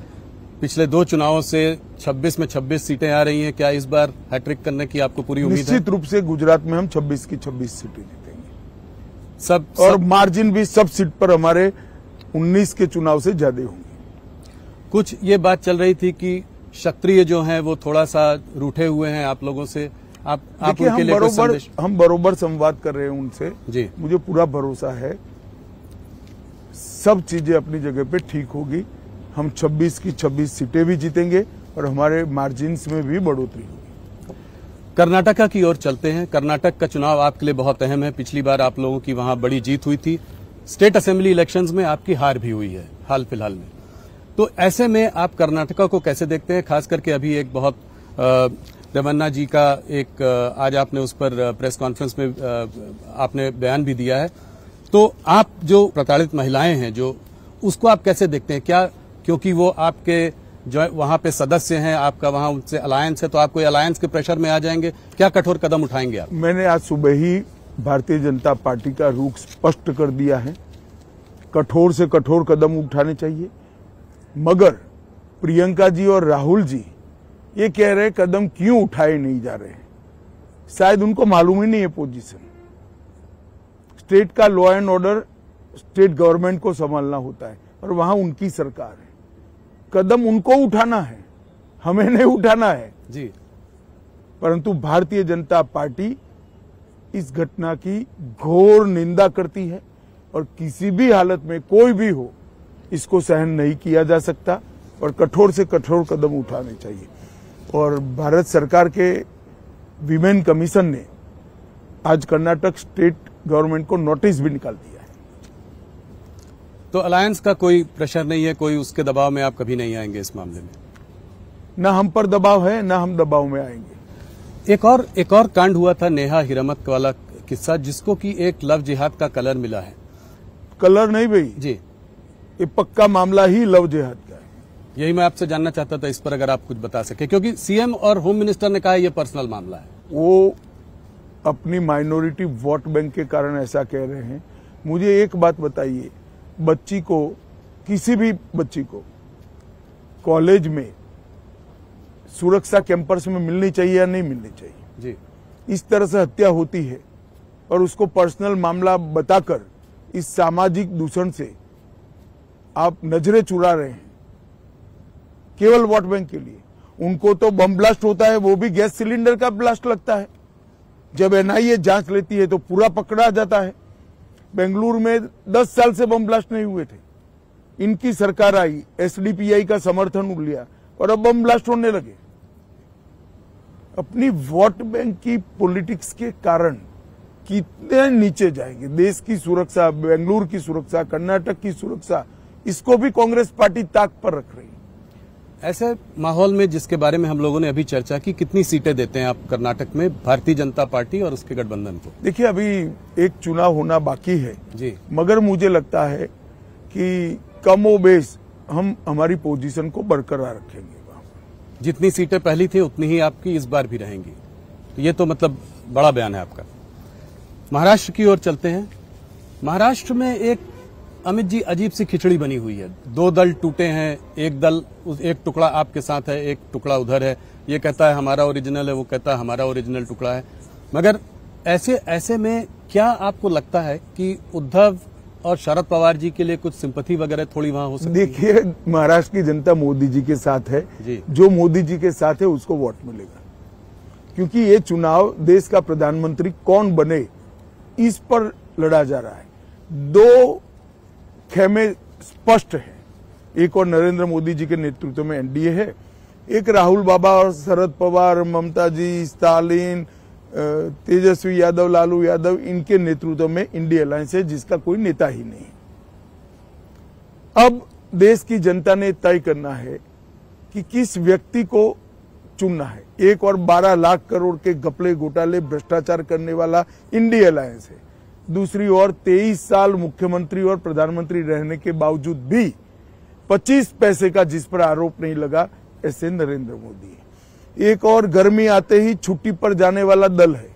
पिछले 2 चुनावों से 26 में 26 सीटें आ रही हैं। क्या इस बार हैट्रिक करने की आपको पूरी उम्मीद है? निश्चित रूप से गुजरात में हम 26 की 26 सीटें जीतेंगे और मार्जिन भी सब सीट पर हमारे 19 के चुनाव से ज्यादा होंगे। कुछ ये बात चल रही थी कि क्षत्रिय जो हैं वो थोड़ा सा रूठे हुए हैं आप लोगों से। आप उनके लिए कुछ संदेश? हम बरोबर संवाद कर रहे हैं उनसे जी। मुझे पूरा भरोसा है सब चीजें अपनी जगह पे ठीक होगी। हम 26 की 26 सीटें भी जीतेंगे और हमारे मार्जिन्स में भी बढ़ोतरी होगी। कर्नाटका की ओर चलते हैं। कर्नाटक का चुनाव आपके लिए बहुत अहम है। पिछली बार आप लोगों की वहां बड़ी जीत हुई थी। स्टेट असेंबली इलेक्शंस में आपकी हार भी हुई है हाल फिलहाल में। तो ऐसे में आप कर्नाटका को कैसे देखते हैं? खास करके अभी एक बहुत रेवन्ना जी का एक आज आपने उस पर प्रेस कॉन्फ्रेंस में आपने बयान भी दिया है। तो आप जो प्रताड़ित महिलाएं हैं जो उसको आप कैसे देखते हैं? क्या क्योंकि वो आपके जो वहां पे सदस्य हैं, आपका वहां उनसे अलायंस है, तो आप कोई अलायंस के प्रेशर में आ जाएंगे? क्या कठोर कदम उठाएंगे आप? मैंने आज सुबह ही भारतीय जनता पार्टी का रुख स्पष्ट कर दिया है। कठोर से कठोर कदम उठाने चाहिए, मगर प्रियंका जी और राहुल जी ये कह रहे कदम क्यों उठाए नहीं जा रहे हैं। शायद उनको मालूम ही नहीं है पोजीशन। स्टेट का law and order state government को संभालना होता है और वहां उनकी सरकार है। कदम उनको उठाना है, हमें नहीं उठाना है जी। परंतु भारतीय जनता पार्टी इस घटना की घोर निंदा करती है और किसी भी हालत में कोई भी हो इसको सहन नहीं किया जा सकता और कठोर से कठोर कदम उठाने चाहिए। और भारत सरकार के विमेन कमीशन ने आज कर्नाटक स्टेट गवर्नमेंट को नोटिस भी निकाल दिया है। तो अलायंस का कोई प्रेशर नहीं है, कोई उसके दबाव में आप कभी नहीं आएंगे इस मामले में? न हम पर दबाव है, न हम दबाव में आएंगे। एक और कांड हुआ था, नेहा हिरामत वाला किस्सा, जिसको कि एक लव जिहाद का कलर मिला है। कलर नहीं भाई जी, ये पक्का मामला ही लव जिहाद का है। यही मैं आपसे जानना चाहता था, इस पर अगर आप कुछ बता सके, क्योंकि सीएम और होम मिनिस्टर ने कहा ये पर्सनल मामला है। वो अपनी माइनॉरिटी वोट बैंक के कारण ऐसा कह रहे हैं। मुझे एक बात बताइए, बच्ची को, किसी भी बच्ची को कॉलेज में सुरक्षा कैंपस में मिलनी चाहिए या नहीं मिलनी चाहिए? जी। इस तरह से हत्या होती है और उसको पर्सनल मामला बताकर इस सामाजिक दूषण से आप नजरें चुरा रहे हैं केवल वोट बैंक के लिए। उनको तो बम ब्लास्ट होता है, वो भी गैस सिलेंडर का ब्लास्ट लगता है। जब एनआईए जांच लेती है तो पूरा पकड़ा जाता है। बेंगलुरु में 10 साल से बम ब्लास्ट नहीं हुए थे। इनकी सरकार आई, एसडीपीआई का समर्थन लिया और अब बम ब्लास्ट होने लगे। अपनी वोट बैंक की पॉलिटिक्स के कारण कितने नीचे जाएंगे। देश की सुरक्षा, बेंगलुरु की सुरक्षा, कर्नाटक की सुरक्षा, इसको भी कांग्रेस पार्टी ताक पर रख रही है। ऐसे माहौल में जिसके बारे में हम लोगों ने अभी चर्चा की, कितनी सीटें देते हैं आप कर्नाटक में भारतीय जनता पार्टी और उसके गठबंधन को? देखिए, अभी एक चुनाव होना बाकी है जी, मगर मुझे लगता है कि कमोबेश हम हमारी पोजीशन को बरकरार रखेंगे। जितनी सीटें पहली थी उतनी ही आपकी इस बार भी रहेंगी। तो ये तो मतलब बड़ा बयान है आपका। महाराष्ट्र की ओर चलते हैं। महाराष्ट्र में एक अमित जी अजीब सी खिचड़ी बनी हुई है। दो दल टूटे हैं, एक टुकड़ा आपके साथ है, एक टुकड़ा उधर है। ये कहता है हमारा ओरिजिनल है, वो कहता है हमारा ओरिजिनल टुकड़ा है। मगर ऐसे में क्या आपको लगता है कि उद्धव और शरद पवार जी के लिए कुछ सिंपैथी वगैरह थोड़ी वहां हो सकती है? देखिए, महाराष्ट्र की जनता मोदी जी के साथ है जी। जो मोदी जी के साथ है उसको वोट मिलेगा, क्योंकि ये चुनाव देश का प्रधानमंत्री कौन बने इस पर लड़ा जा रहा है। दो खेमे स्पष्ट है, एक और नरेंद्र मोदी जी के नेतृत्व में एनडीए है, एक राहुल बाबा और शरद पवार, ममता जी, स्टालिन, तेजस्वी यादव, लालू यादव, इनके नेतृत्व में इंडिया अलायंस है जिसका कोई नेता ही नहीं। अब देश की जनता ने तय करना है कि किस व्यक्ति को चुनना है। एक और 12 लाख करोड़ के घपले घोटाले भ्रष्टाचार करने वाला इंडिया अलायंस है। दूसरी ओर 23 साल मुख्यमंत्री और प्रधानमंत्री रहने के बावजूद भी 25 पैसे का जिस पर आरोप नहीं लगा, ऐसे नरेंद्र मोदी है। एक और गर्मी आते ही छुट्टी पर जाने वाला दल है,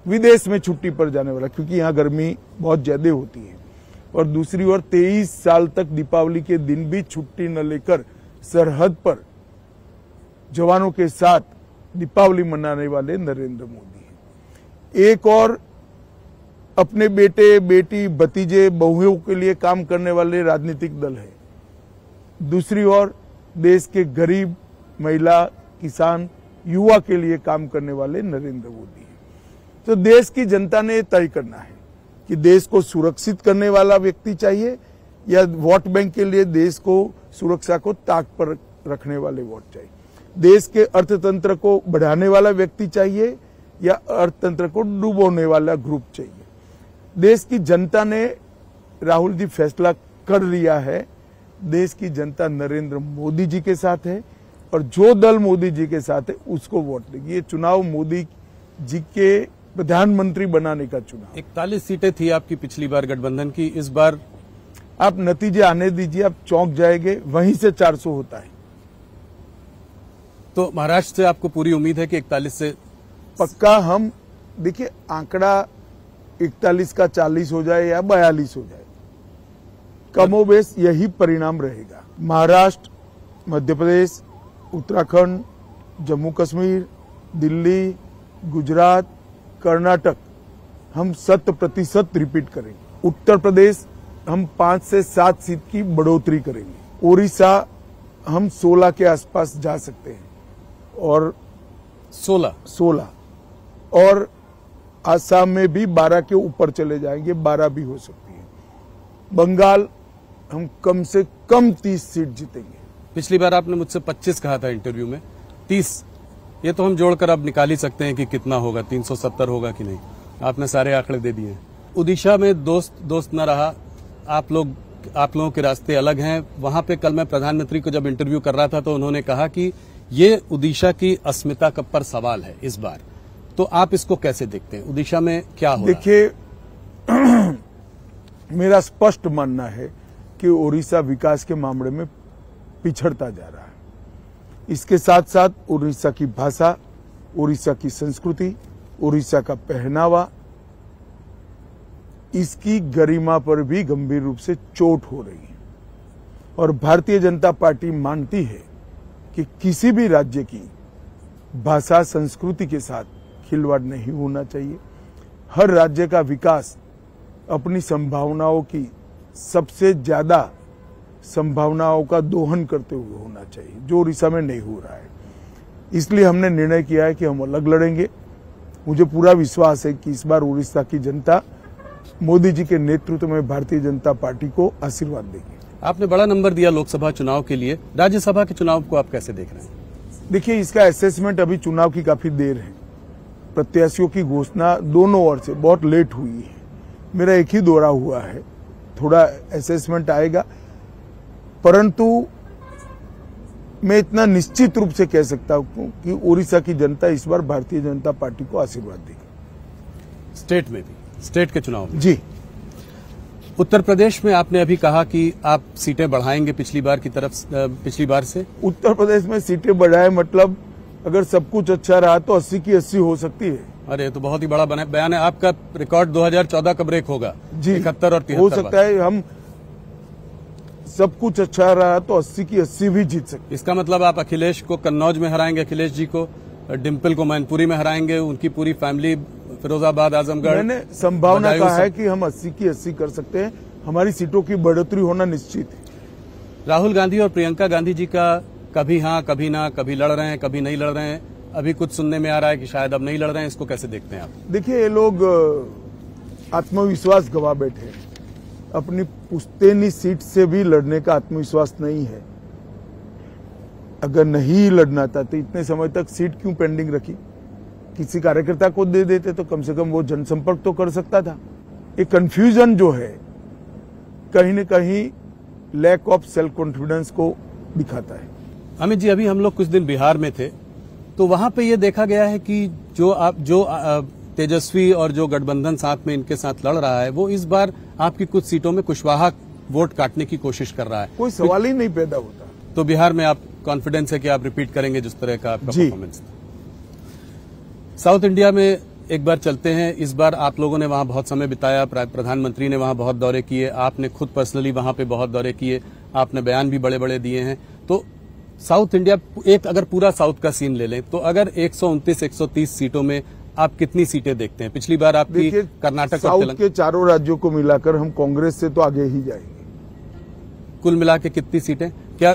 विदेश में छुट्टी पर जाने वाला, क्योंकि यहाँ गर्मी बहुत ज्यादा होती है। और दूसरी ओर 23 साल तक दीपावली के दिन भी छुट्टी न लेकर सरहद पर जवानों के साथ दीपावली मनाने वाले नरेंद्र मोदी है। एक और अपने बेटे, बेटी, भतीजे, बहुओं के लिए काम करने वाले राजनीतिक दल है। दूसरी ओर देश के गरीब, महिला, किसान, युवा के लिए काम करने वाले नरेंद्र मोदी हैं। तो देश की जनता ने तय करना है कि देश को सुरक्षित करने वाला व्यक्ति चाहिए या वोट बैंक के लिए देश को सुरक्षा को ताक पर रखने वाले वोट चाहिए। देश के अर्थतंत्र को बढ़ाने वाला व्यक्ति चाहिए या अर्थतंत्र को डुबोने वाला ग्रुप चाहिए। देश की जनता ने, राहुल जी, फैसला कर लिया है। देश की जनता नरेंद्र मोदी जी के साथ है और जो दल मोदी जी के साथ है उसको वोट देगी। ये चुनाव मोदी जी के प्रधानमंत्री बनाने का चुनाव। 41 सीटें थी आपकी पिछली बार गठबंधन की, इस बार आप नतीजे आने दीजिए, आप चौंक जाएंगे, वहीं से 400 होता है। तो महाराष्ट्र से आपको पूरी उम्मीद है कि 41 से पक्का हम देखिए, आंकड़ा 41 का 40 हो जाए या 42 हो जाए, कमोबेश यही परिणाम रहेगा। महाराष्ट्र, मध्य प्रदेश, उत्तराखंड, जम्मू कश्मीर, दिल्ली, गुजरात, कर्नाटक हम 100% रिपीट करेंगे। उत्तर प्रदेश हम 5 से 7 सीट की बढ़ोतरी करेंगे। उड़ीसा हम 16 के आसपास जा सकते हैं और 16 और आसाम में भी 12 के ऊपर चले जाएंगे, 12 भी हो सकती है। बंगाल हम कम से कम 30 सीट जीतेंगे। पिछली बार आपने मुझसे 25 कहा था इंटरव्यू में, 30 ये तो हम जोड़कर अब निकाल ही सकते हैं कि कितना होगा, 370 होगा कि नहीं। आपने सारे आंकड़े दे दिए हैं। उड़ीसा में दोस्त न रहा, आप लोगों के रास्ते अलग हैं। वहां पे कल मैं प्रधानमंत्री को जब इंटरव्यू कर रहा था तो उन्होंने कहा कि ये उड़ीसा की अस्मिता पर सवाल है इस बार। तो आप इसको कैसे देखते हैं? उड़ीसा में क्या हो रहा है? देखिए, मेरा स्पष्ट मानना है कि उड़ीसा विकास के मामले में पिछड़ता जा रहा है। इसके साथ साथ उड़ीसा की भाषा, उड़ीसा की संस्कृति, उड़ीसा का पहनावा, इसकी गरिमा पर भी गंभीर रूप से चोट हो रही है। और भारतीय जनता पार्टी मानती है कि किसी भी राज्य की भाषा, संस्कृति के साथ खिलवाड़ नहीं होना चाहिए। हर राज्य का विकास अपनी संभावनाओं की सबसे ज्यादा संभावनाओं का दोहन करते हुए होना चाहिए, जो उड़ीसा में नहीं हो रहा है। इसलिए हमने निर्णय किया है कि हम अलग लड़ेंगे। मुझे पूरा विश्वास है कि इस बार उड़ीसा की जनता मोदी जी के नेतृत्व में भारतीय जनता पार्टी को आशीर्वाद देगी। आपने बड़ा नंबर दिया लोकसभा चुनाव के लिए, राज्यसभा के चुनाव को आप कैसे देख रहे हैं? देखिए, इसका असेसमेंट अभी चुनाव की काफी देर है। प्रत्याशियों की घोषणा दोनों ओर से बहुत लेट हुई है। मेरा एक ही दौरा हुआ है, थोड़ा असेसमेंट आएगा, परंतु मैं इतना निश्चित रूप से कह सकता हूं कि उड़ीसा की जनता इस बार भारतीय जनता पार्टी को आशीर्वाद देगी। स्टेट में भी, स्टेट के चुनाव में जी। उत्तर प्रदेश में आपने अभी कहा कि आप सीटें बढ़ाएंगे पिछली बार से। उत्तर प्रदेश में सीटें बढ़ाए मतलब अगर सब कुछ अच्छा रहा तो 80 की 80 हो सकती है। अरे तो बहुत ही बड़ा बयान है आपका। रिकॉर्ड 2014 का ब्रेक होगा जी, 71 और 73 हो सकता है। हम सब कुछ अच्छा रहा तो 80 की 80 भी जीत सकते। इसका मतलब आप अखिलेश को कन्नौज में हराएंगे, अखिलेश जी को, डिम्पल को मैनपुरी में हराएंगे, उनकी पूरी फैमिली फिरोजाबाद, आजमगढ़। मैंने संभावना कहा है कि हम 80 की 80 कर सकते हैं। हमारी सीटों की बढ़ोतरी होना निश्चित है। राहुल गांधी और प्रियंका गांधी जी का कभी हाँ कभी ना, कभी लड़ रहे हैं कभी नहीं लड़ रहे हैं, अभी कुछ सुनने में आ रहा है कि शायद अब नहीं लड़ रहे हैं, इसको कैसे देखते हैं आप? देखिए, ये लोग आत्मविश्वास गवा बैठे हैं। अपनी पुश्तैनी सीट से भी लड़ने का आत्मविश्वास नहीं है। अगर नहीं लड़ना था तो इतने समय तक सीट क्यों पेंडिंग रखी? किसी कार्यकर्ता को दे देते तो कम से कम वो जनसंपर्क तो कर सकता था। ये कंफ्यूजन जो है कहीं न कहीं लैक ऑफ सेल्फ कॉन्फिडेंस को दिखाता है। अमित जी, अभी हम लोग कुछ दिन बिहार में थे तो वहां पे ये देखा गया है कि जो तेजस्वी और जो गठबंधन साथ में इनके साथ लड़ रहा है वो इस बार आपकी कुछ सीटों में कुशवाहा वोट काटने की कोशिश कर रहा है। कोई सवाल ही नहीं पैदा होता। तो बिहार में आप कॉन्फिडेंस है कि आप रिपीट करेंगे जिस तरह का आपका परफॉर्मेंस था? साउथ इंडिया में एक बार चलते हैं। इस बार आप लोगों ने वहां बहुत समय बिताया, प्रधानमंत्री ने वहां बहुत दौरे किए, आपने खुद पर्सनली वहां पे बहुत दौरे किए, आपने बयान भी बड़े बड़े दिए हैं। तो साउथ इंडिया, एक अगर पूरा साउथ का सीन ले लें तो अगर 129-130 सीटों में आप कितनी सीटें देखते हैं? पिछली बार आपकी कर्नाटक और साउथ के चारों राज्यों को मिलाकर हम कांग्रेस से तो आगे ही जाएंगे। कुल मिला के कितनी सीटें? क्या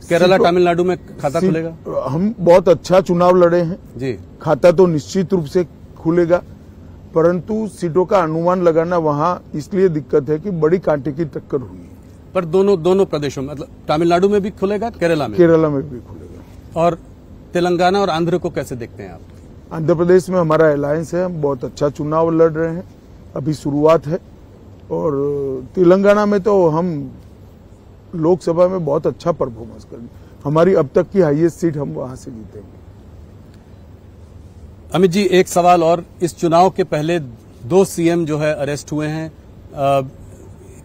केरला, तमिलनाडु में खाता खुलेगा? हम बहुत अच्छा चुनाव लड़े हैं जी, खाता तो निश्चित रूप से खुलेगा, परंतु सीटों का अनुमान लगाना वहां इसलिए दिक्कत है कि बड़ी कांटे की टक्कर हुई है। पर दोनों प्रदेशों में, मतलब तमिलनाडु में भी खुलेगा, केरला में भी खुलेगा। और तेलंगाना और आंध्र को कैसे देखते हैं आप? आंध्र प्रदेश में हमारा अलायंस है, हम बहुत अच्छा चुनाव लड़ रहे हैं, अभी शुरुआत है। और तेलंगाना में तो हम लोकसभा में बहुत अच्छा परफॉर्मेंस करेंगे। हमारी अब तक की हाईएस्ट सीट हम वहां से जीतेंगे। अमित जी, एक सवाल और, इस चुनाव के पहले 2 सीएम जो है अरेस्ट हुए हैं।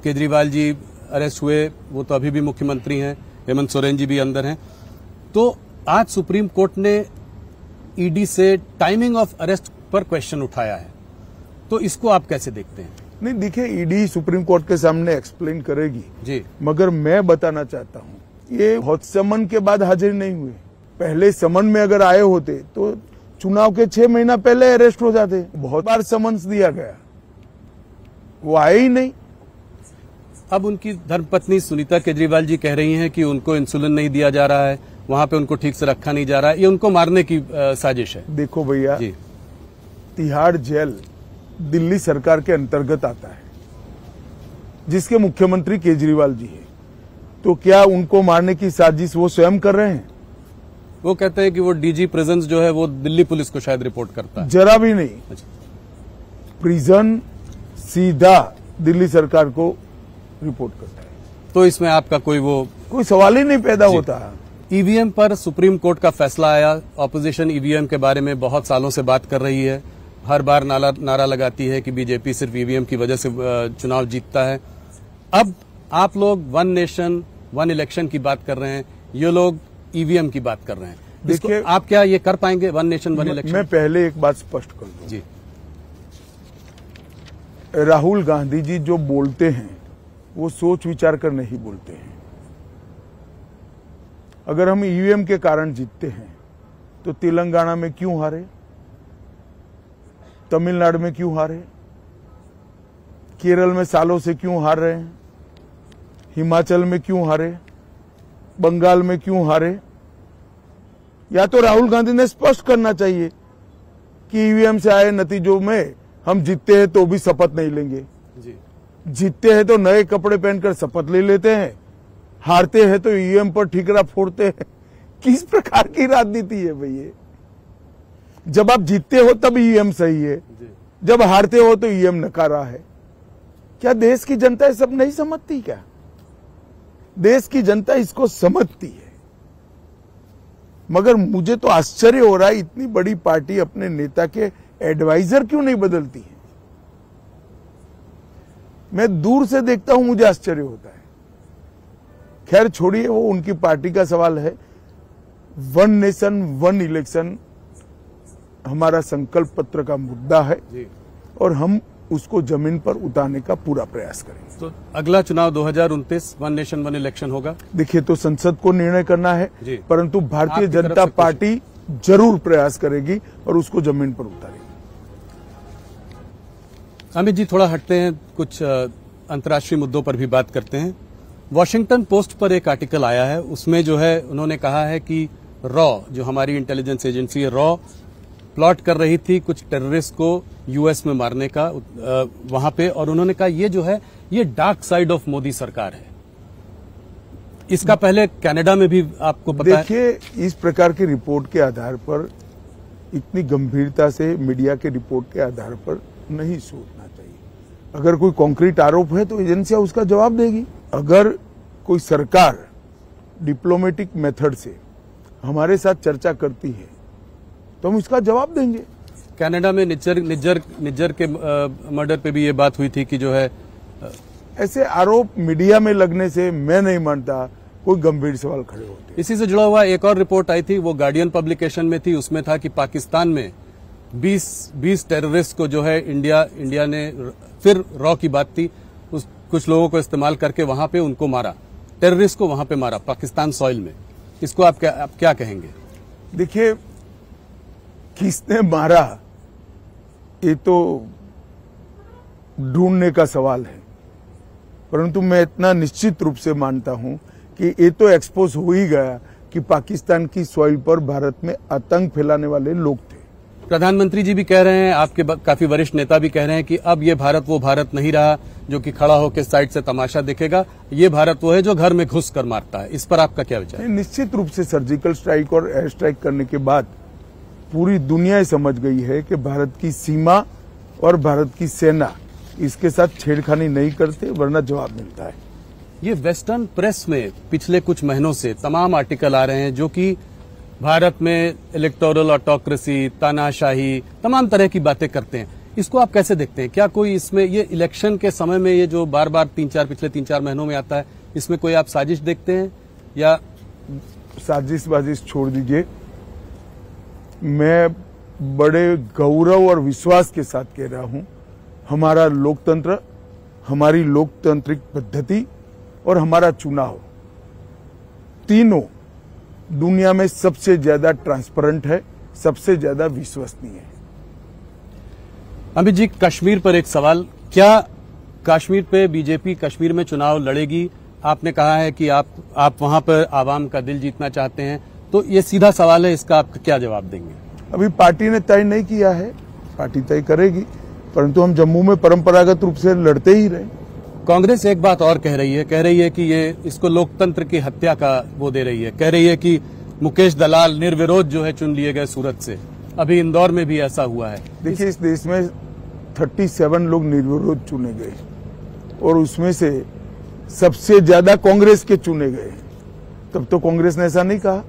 केजरीवाल जी अरेस्ट हुए, वो तो अभी भी मुख्यमंत्री हैं, हेमंत सोरेन जी भी अंदर हैं। तो आज सुप्रीम कोर्ट ने ईडी से टाइमिंग ऑफ अरेस्ट पर क्वेश्चन उठाया है, तो इसको आप कैसे देखते हैं? नहीं, देखिए, ईडी सुप्रीम कोर्ट के सामने एक्सप्लेन करेगी जी, मगर मैं बताना चाहता हूँ, ये हौत समन के बाद हाजिर नहीं हुए। पहले समन में अगर आए होते तो चुनाव के 6 महीना पहले अरेस्ट हो जाते। बहुत बार समन्स दिया गया, वो आए ही नहीं। अब उनकी धर्मपत्नी सुनीता केजरीवाल जी कह रही हैं कि उनको इंसुलिन नहीं दिया जा रहा है, वहां पे उनको ठीक से रखा नहीं जा रहा है, ये उनको मारने की साजिश है। देखो भैया, जी, तिहाड़ जेल दिल्ली सरकार के अंतर्गत आता है, जिसके मुख्यमंत्री केजरीवाल जी है। तो क्या उनको मारने की साजिश वो स्वयं कर रहे हैं? वो कहते हैं कि वो डीजी प्रिजन्स जो है वो दिल्ली पुलिस को शायद रिपोर्ट करता है। जरा भी नहीं। अच्छा। प्रिजन सीधा दिल्ली सरकार को रिपोर्ट करता है, तो इसमें आपका कोई सवाल ही नहीं पैदा होता। ईवीएम पर सुप्रीम कोर्ट का फैसला आया। ऑपोजिशन ईवीएम के बारे में बहुत सालों से बात कर रही है, हर बार नारा लगाती है कि बीजेपी सिर्फ ईवीएम की वजह से चुनाव जीतता है। अब आप लोग 1 नेशन 1 इलेक्शन की बात कर रहे हैं, ये लोग ईवीएम की बात कर रहे हैं। देखिए, आप क्या ये कर पाएंगे 1 नेशन 1 इलेक्शन? मैं पहले एक बात स्पष्ट कर दूं। जी, राहुल गांधी जी जो बोलते हैं वो सोच विचार कर नहीं बोलते हैं। अगर हम ईवीएम के कारण जीतते हैं तो तेलंगाना में क्यों हारे, तमिलनाडु में क्यों हारे, केरल में सालों से क्यों हार रहे हैं, हिमाचल में क्यों हारे, बंगाल में क्यों हारे? या तो राहुल गांधी ने स्पष्ट करना चाहिए कि ईवीएम से आए नतीजों में हम जीतते हैं तो भी शपथ नहीं लेंगे। जी, जीतते हैं तो नए कपड़े पहनकर शपथ ले लेते हैं, हारते हैं तो ईवीएम पर ठीकरा फोड़ते हैं। किस प्रकार की राजनीति है भैया? जब आप जीतते हो तब ईवीएम सही है, जब हारते हो तो ईवीएम नकारा है। क्या देश की जनता ये सब नहीं समझती? क्या देश की जनता इसको समझती है? मगर मुझे तो आश्चर्य हो रहा है, इतनी बड़ी पार्टी अपने नेता के एडवाइजर क्यों नहीं बदलती है? मैं दूर से देखता हूं, मुझे आश्चर्य होता है। खैर छोड़िए, वो उनकी पार्टी का सवाल है। 1 नेशन 1 इलेक्शन हमारा संकल्प पत्र का मुद्दा है और हम उसको जमीन पर उतारने का पूरा प्रयास करेंगे। तो अगला चुनाव 2029 1 नेशन 1 इलेक्शन होगा। देखिए, तो संसद को निर्णय करना है, परंतु भारतीय जनता पार्टी जरूर प्रयास करेगी और उसको जमीन पर उतारेगी। अमित जी, थोड़ा हटते हैं, कुछ अंतर्राष्ट्रीय मुद्दों पर भी बात करते हैं। वॉशिंगटन पोस्ट पर एक आर्टिकल आया है, उसमें जो है उन्होंने कहा है कि रॉ, जो हमारी इंटेलिजेंस एजेंसी है, रॉ प्लॉट कर रही थी कुछ टेररिस्ट को यूएस में मारने का वहां पे, और उन्होंने कहा ये जो है ये डार्क साइड ऑफ मोदी सरकार है। इसका पहले कनाडा में भी आपको पता है। देखिए, इस प्रकार की रिपोर्ट के आधार पर, इतनी गंभीरता से मीडिया के रिपोर्ट के आधार पर नहीं सोचना चाहिए। अगर कोई कॉन्क्रीट आरोप है तो एजेंसियां उसका जवाब देगी। अगर कोई सरकार डिप्लोमेटिक मेथड से हमारे साथ चर्चा करती है तो हम इसका जवाब देंगे। कनाडा में निज्जर के मर्डर पे भी ये बात हुई थी कि जो है ऐसे आरोप मीडिया में लगने से मैं नहीं मानता कोई गंभीर सवाल खड़े होते। इसी से जुड़ा हुआ एक और रिपोर्ट आई थी, वो गार्डियन पब्लिकेशन में थी। उसमें था कि पाकिस्तान में 20 टेररिस्ट को जो है इंडिया ने, फिर रॉ की बात थी, कुछ लोगों को इस्तेमाल करके वहां पे उनको मारा, टेररिस्ट को वहां पे मारा पाकिस्तान सॉइल में। इसको आप क्या कहेंगे? देखिए, किसने मारा ये तो ढूंढने का सवाल है, परंतु मैं इतना निश्चित रूप से मानता हूं कि ये तो एक्सपोज हो ही गया कि पाकिस्तान की सॉइल पर भारत में आतंक फैलाने वाले लोग थे। प्रधानमंत्री जी भी कह रहे हैं, आपके काफी वरिष्ठ नेता भी कह रहे हैं कि अब ये भारत वो भारत नहीं रहा जो कि खड़ा होकर साइड से तमाशा देखेगा। ये भारत वो है जो घर में घुस कर मारता है। इस पर आपका क्या विचार है? निश्चित रूप से सर्जिकल स्ट्राइक और एयर स्ट्राइक करने के बाद पूरी दुनिया समझ गई है कि भारत की सीमा और भारत की सेना इसके साथ छेड़खानी नहीं करते, वरना जवाब मिलता है। ये वेस्टर्न प्रेस में पिछले कुछ महीनों से तमाम आर्टिकल आ रहे हैं जो कि भारत में इलेक्टोरल ऑटोक्रेसी, तानाशाही, तमाम तरह की बातें करते हैं। इसको आप कैसे देखते हैं? क्या कोई इसमें ये इलेक्शन के समय में ये जो बार बार पिछले 3-4 महीनों में आता है, इसमें कोई आप साजिश देखते हैं? या साजिश छोड़ दीजिए, मैं बड़े गौरव और विश्वास के साथ कह रहा हूं, हमारा लोकतंत्र, हमारी लोकतांत्रिक पद्धति और हमारा चुनाव तीनों दुनिया में सबसे ज्यादा ट्रांसपेरेंट है, सबसे ज्यादा विश्वसनीय है। अमित जी, कश्मीर पर एक सवाल, क्या कश्मीर पे बीजेपी कश्मीर में चुनाव लड़ेगी? आपने कहा है कि आप वहां पर आवाम का दिल जीतना चाहते हैं, तो ये सीधा सवाल है, इसका आप क्या जवाब देंगे? अभी पार्टी ने तय नहीं किया है, पार्टी तय करेगी, परंतु हम जम्मू में परंपरागत रूप से लड़ते ही रहे। कांग्रेस एक बात और कह रही है कि ये इसको लोकतंत्र की हत्या का वो दे रही है, कह रही है कि मुकेश दलाल निर्विरोध जो है चुन लिए गए सूरत से। अभी इंदौर में भी ऐसा हुआ है। देखिए, इस देश में 37 लोग निर्विरोध चुने गए और उसमें से सबसे ज्यादा कांग्रेस के चुने गए। तब तो कांग्रेस ने ऐसा नहीं कहा।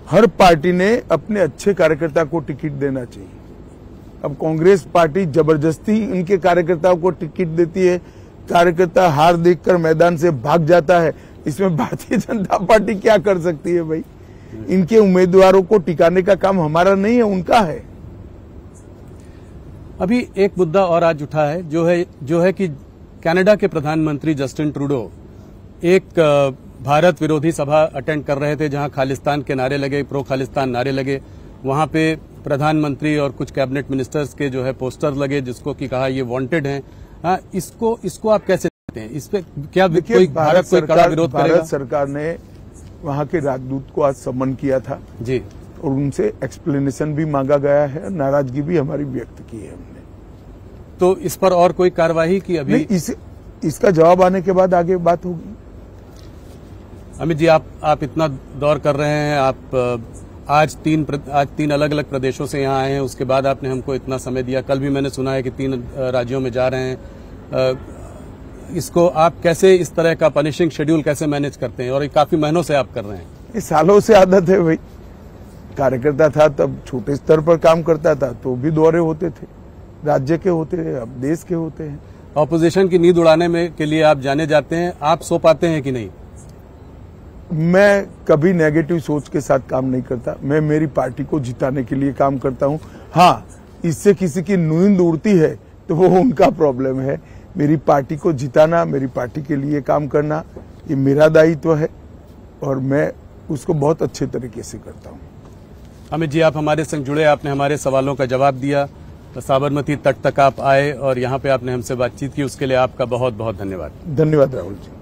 हर पार्टी ने अपने अच्छे कार्यकर्ता को टिकट देना चाहिए। अब कांग्रेस पार्टी जबरदस्ती इनके कार्यकर्ताओं को टिकट देती है, कार्यकर्ता हार देखकर मैदान से भाग जाता है, इसमें भारतीय जनता पार्टी क्या कर सकती है भाई? इनके उम्मीदवारों को टिकाने का काम हमारा नहीं है, उनका है। अभी एक मुद्दा और आज उठा है जो है कि कनाडा के प्रधानमंत्री जस्टिन ट्रूडो एक भारत विरोधी सभा अटेंड कर रहे थे जहां खालिस्तान के नारे लगे, प्रो खालिस्तान नारे लगे। वहां पे प्रधानमंत्री और कुछ कैबिनेट मिनिस्टर्स के जो है पोस्टर लगे जिसको कि कहा ये वांटेड हैं। हाँ, इसको आप कैसे देखते हैं? इस पे क्या कोई भारत कोई कड़ा विरोध करेगा? भारत सरकार ने वहां के राजदूत को आज सम्मन किया था जी, और उनसे एक्सप्लेनेशन भी मांगा गया है, नाराजगी भी हमारी व्यक्त की है हमने। तो इस पर और कोई कार्रवाई की अभी? इसका जवाब आने के बाद आगे बात होगी। अमित जी, आप इतना दौर कर रहे हैं, आप आज तीन अलग अलग प्रदेशों से यहाँ आए हैं, उसके बाद आपने हमको इतना समय दिया। कल भी मैंने सुना है कि 3 राज्यों में जा रहे हैं। इसको आप कैसे, इस तरह का पनिशिंग शेड्यूल कैसे मैनेज करते हैं? और ये काफी महीनों से आप कर रहे हैं। ये सालों से आदत है भाई। कार्यकर्ता था तब छोटे स्तर पर काम करता था तो भी दौरे होते थे, राज्य के होते हैं, अब देश के होते हैं। ऑपोजिशन की नींद उड़ाने में के लिए आप जाने जाते हैं, आप सो पाते हैं कि नहीं? मैं कभी नेगेटिव सोच के साथ काम नहीं करता। मैं मेरी पार्टी को जिताने के लिए काम करता हूं। हाँ, इससे किसी की नींद उड़ती है तो वो उनका प्रॉब्लम है। मेरी पार्टी को जिताना, मेरी पार्टी के लिए काम करना, ये मेरा दायित्व है और मैं उसको बहुत अच्छे तरीके से करता हूं। अमित जी, आप हमारे संग जुड़े, आपने हमारे सवालों का जवाब दिया, साबरमती तट तक आप आए और यहाँ पे आपने हमसे बातचीत की, उसके लिए आपका बहुत बहुत धन्यवाद। धन्यवाद राहुल जी।